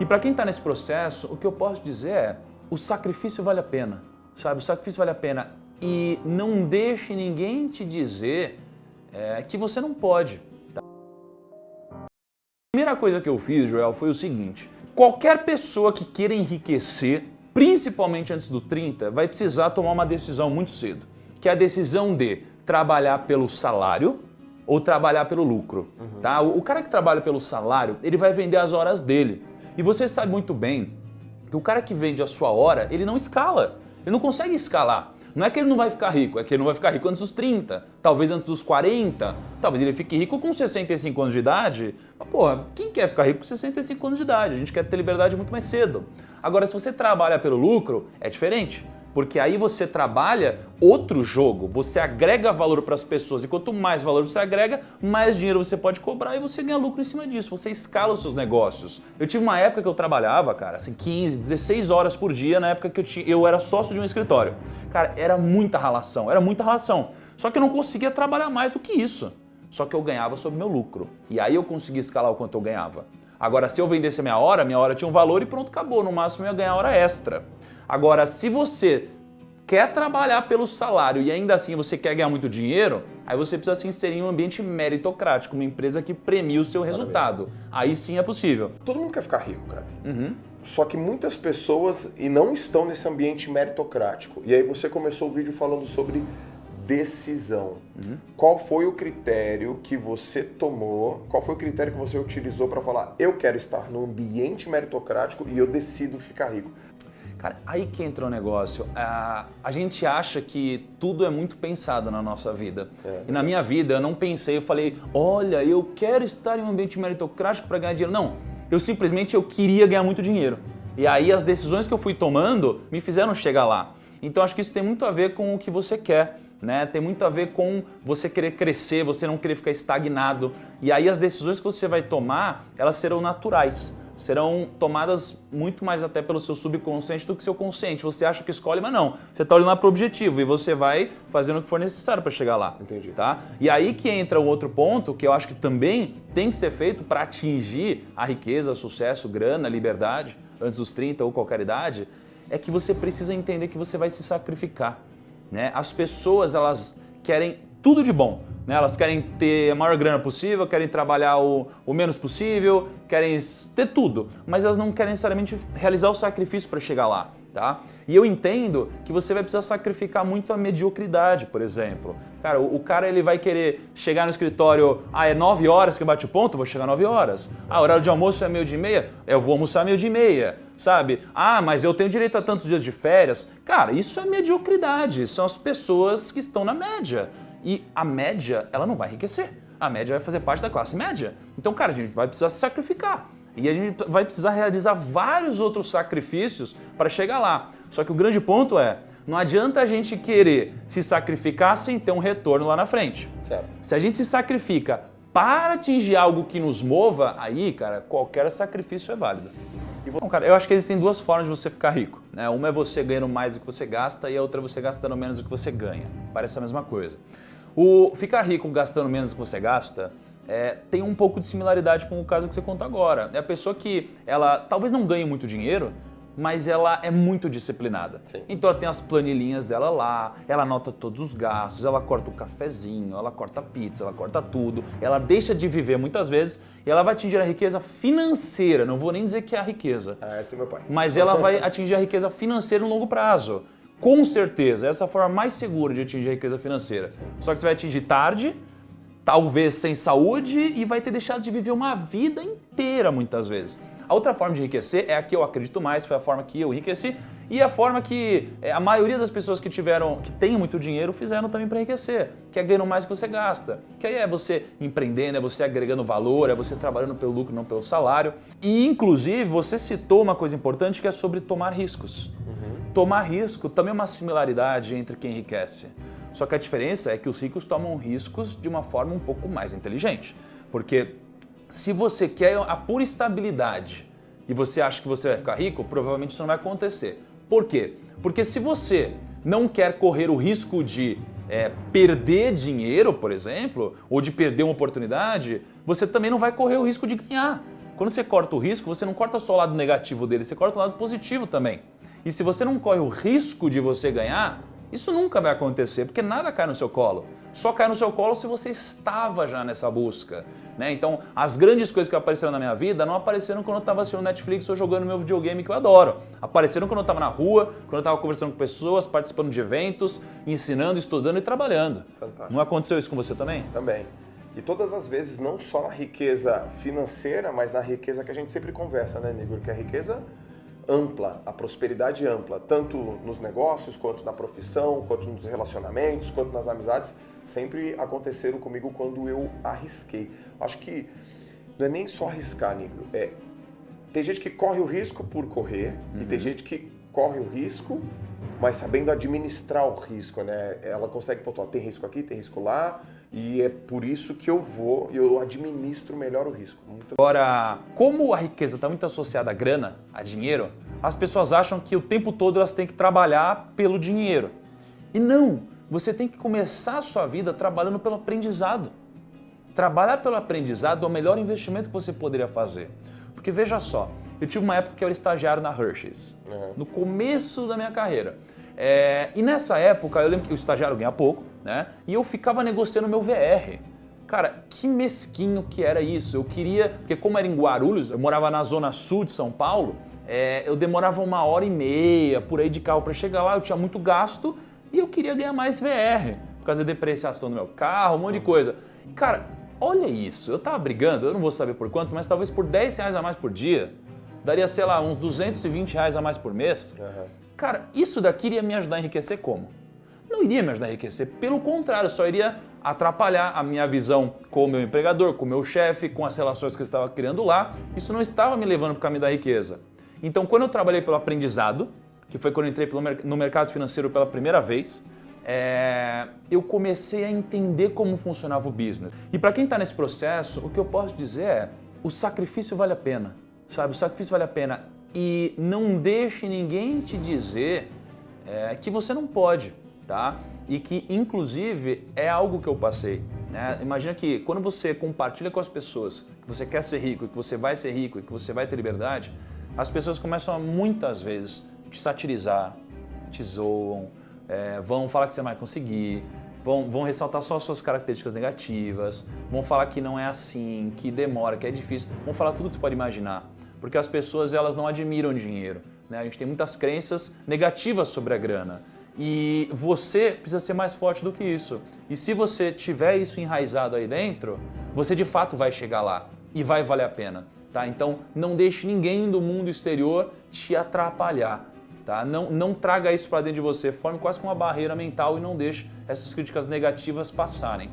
E para quem está nesse processo, o que eu posso dizer é, o sacrifício vale a pena, sabe? O sacrifício vale a pena. E não deixe ninguém te dizer que você não pode. Tá? A primeira coisa que eu fiz, Joel, foi o seguinte. Qualquer pessoa que queira enriquecer, principalmente antes do 30, vai precisar tomar uma decisão muito cedo. Que é a decisão de trabalhar pelo salário ou trabalhar pelo lucro. Tá? O cara que trabalha pelo salário, ele vai vender as horas dele. E você sabe muito bem que o cara que vende a sua hora, ele não escala. Ele não consegue escalar. Não é que ele não vai ficar rico, é que ele não vai ficar rico antes dos 30, talvez antes dos 40, talvez ele fique rico com 65 anos de idade. Mas, porra, quem quer ficar rico com 65 anos de idade? A gente quer ter liberdade muito mais cedo. Agora, se você trabalha pelo lucro, é diferente. Porque aí você trabalha outro jogo, você agrega valor para as pessoas e quanto mais valor você agrega, mais dinheiro você pode cobrar e você ganha lucro em cima disso, você escala os seus negócios. Eu tive uma época que eu trabalhava, cara, assim 15, 16 horas por dia na época que eu era sócio de um escritório. Cara, era muita ralação. Só que eu não conseguia trabalhar mais do que isso. Só que eu ganhava sobre meu lucro. E aí eu conseguia escalar o quanto eu ganhava. Agora, se eu vendesse a minha hora tinha um valor e pronto, acabou. No máximo eu ia ganhar hora extra. Agora, se você quer trabalhar pelo salário e ainda assim você quer ganhar muito dinheiro, aí você precisa se inserir em um ambiente meritocrático, uma empresa que premia o seu resultado. Aí sim é possível. Todo mundo quer ficar rico, cara. Só que muitas pessoas não estão nesse ambiente meritocrático. E aí você começou o vídeo falando sobre decisão. Qual foi o critério que você tomou, qual foi o critério que você utilizou para falar eu quero estar no ambiente meritocrático e eu decido ficar rico? Cara, aí que entra o negócio. A gente acha que tudo é muito pensado na nossa vida. E na minha vida eu não pensei, eu falei, olha, eu quero estar em um ambiente meritocrático para ganhar dinheiro. Não, eu queria ganhar muito dinheiro. E aí as decisões que eu fui tomando me fizeram chegar lá. Então acho que isso tem muito a ver com o que você quer. Né? Tem muito a ver com você querer crescer, você não querer ficar estagnado. E aí as decisões que você vai tomar, elas serão naturais. Serão tomadas muito mais até pelo seu subconsciente do que seu consciente. Você acha que escolhe, mas não. Você está olhando lá para o objetivo e você vai fazendo o que for necessário para chegar lá. Entendi. Tá? E aí que entra um outro ponto que eu acho que também tem que ser feito para atingir a riqueza, o sucesso, grana, liberdade, antes dos 30 ou qualquer idade, é que você precisa entender que você vai se sacrificar. Né? As pessoas, elas querem tudo de bom. Né? Elas querem ter a maior grana possível, querem trabalhar o menos possível, querem ter tudo, mas elas não querem necessariamente realizar o sacrifício para chegar lá. Tá? E eu entendo que você vai precisar sacrificar muito a mediocridade, por exemplo. Cara, o cara ele vai querer chegar no escritório, é 9 horas que bate o ponto, vou chegar 9 horas. Horário de almoço é 12:30, eu vou almoçar 12:30, sabe? Mas eu tenho direito a tantos dias de férias. Cara, isso é mediocridade, são as pessoas que estão na média. E a média, ela não vai enriquecer. A média vai fazer parte da classe média. Então, cara, a gente vai precisar se sacrificar. E a gente vai precisar realizar vários outros sacrifícios para chegar lá. Só que o grande ponto é, não adianta a gente querer se sacrificar sem ter um retorno lá na frente. Certo. Se a gente se sacrifica para atingir algo que nos mova, aí, cara, qualquer sacrifício é válido. Então, cara, eu acho que existem duas formas de você ficar rico. Né? Uma é você ganhando mais do que você gasta e a outra é você gastando menos do que você ganha. Parece a mesma coisa. O ficar rico gastando menos do que você gasta tem um pouco de similaridade com o caso que você conta agora. É a pessoa que ela talvez não ganhe muito dinheiro, mas ela é muito disciplinada. Sim. Então ela tem as planilhinhas dela lá, ela anota todos os gastos, ela corta o cafezinho, ela corta a pizza, ela corta tudo, ela deixa de viver muitas vezes e ela vai atingir a riqueza financeira, não vou nem dizer que é a riqueza, Esse é meu pai. mas ela vai atingir a riqueza financeira no longo prazo. Com certeza, essa é a forma mais segura de atingir a riqueza financeira. Só que você vai atingir tarde, talvez sem saúde e vai ter deixado de viver uma vida inteira muitas vezes. A outra forma de enriquecer é a que eu acredito mais, foi a forma que eu enriqueci e a forma que a maioria das pessoas que têm muito dinheiro fizeram também para enriquecer, que é ganhando mais do que você gasta. Que aí é você empreendendo, é você agregando valor, é você trabalhando pelo lucro, não pelo salário. E inclusive você citou uma coisa importante que é sobre tomar riscos. Tomar risco também é uma similaridade entre quem enriquece. Só que a diferença é que os ricos tomam riscos de uma forma um pouco mais inteligente. Porque se você quer a pura estabilidade e você acha que você vai ficar rico, provavelmente isso não vai acontecer. Por quê? Porque se você não quer correr o risco de perder dinheiro, por exemplo, ou de perder uma oportunidade, você também não vai correr o risco de ganhar. Quando você corta o risco, você não corta só o lado negativo dele, você corta o lado positivo também. E se você não corre o risco de você ganhar, isso nunca vai acontecer, porque nada cai no seu colo. Só cai no seu colo se você estava já nessa busca, né? Então, as grandes coisas que apareceram na minha vida não apareceram quando eu estava assistindo Netflix ou jogando meu videogame que eu adoro. Apareceram quando eu estava na rua, quando eu estava conversando com pessoas, participando de eventos, ensinando, estudando e trabalhando. Fantástico. Não aconteceu isso com você também? Também. E todas as vezes, não só na riqueza financeira, mas na riqueza que a gente sempre conversa, né, Nigor? Que é a riqueza ampla, a prosperidade ampla, tanto nos negócios, quanto na profissão, quanto nos relacionamentos, quanto nas amizades, sempre aconteceram comigo quando eu arrisquei. Acho que não é nem só arriscar, Nigro, tem gente que corre o risco por correr e tem gente que corre o risco, mas sabendo administrar o risco, né? Ela consegue pontuar, tem risco aqui, tem risco lá, e é por isso que eu administro melhor o risco. Agora, como a riqueza está muito associada à grana, a dinheiro, as pessoas acham que o tempo todo elas têm que trabalhar pelo dinheiro. E não, você tem que começar a sua vida trabalhando pelo aprendizado. Trabalhar pelo aprendizado é o melhor investimento que você poderia fazer. Porque veja só, eu tive uma época que eu era estagiário na Hershey's, no começo da minha carreira. E nessa época, eu lembro que o estagiário ganha pouco, né? E eu ficava negociando meu VR. Cara, que mesquinho que era isso. Eu queria, porque como era em Guarulhos, eu morava na zona sul de São Paulo, eu demorava 1h30 por aí de carro para chegar lá, eu tinha muito gasto e eu queria ganhar mais VR, por causa da depreciação do meu carro, um monte de coisa. Cara, olha isso, eu tava brigando, eu não vou saber por quanto, mas talvez por R$10 a mais por dia, daria, sei lá, uns R$220 a mais por mês. Cara, isso daqui iria me ajudar a enriquecer como? Não iria me ajudar a enriquecer, pelo contrário, só iria atrapalhar a minha visão com o meu empregador, com o meu chefe, com as relações que eu estava criando lá. Isso não estava me levando para o caminho da riqueza. Então, quando eu trabalhei pelo aprendizado, que foi quando eu entrei no mercado financeiro pela primeira vez, eu comecei a entender como funcionava o business. E para quem está nesse processo, o que eu posso dizer é, o sacrifício vale a pena, sabe? O sacrifício vale a pena. E não deixe ninguém te dizer que você não pode, tá? E que, inclusive, é algo que eu passei, né? Imagina que quando você compartilha com as pessoas que você quer ser rico, que você vai ser rico e que você vai ter liberdade, as pessoas começam a, muitas vezes, te satirizar, te zoam, vão falar que você não vai conseguir, vão ressaltar só as suas características negativas, vão falar que não é assim, que demora, que é difícil, vão falar tudo que você pode imaginar. Porque as pessoas, elas não admiram dinheiro, né? A gente tem muitas crenças negativas sobre a grana. E você precisa ser mais forte do que isso. E se você tiver isso enraizado aí dentro, você de fato vai chegar lá e vai valer a pena, tá? Então não deixe ninguém do mundo exterior te atrapalhar, tá? Não traga isso para dentro de você, forme quase que uma barreira mental e não deixe essas críticas negativas passarem.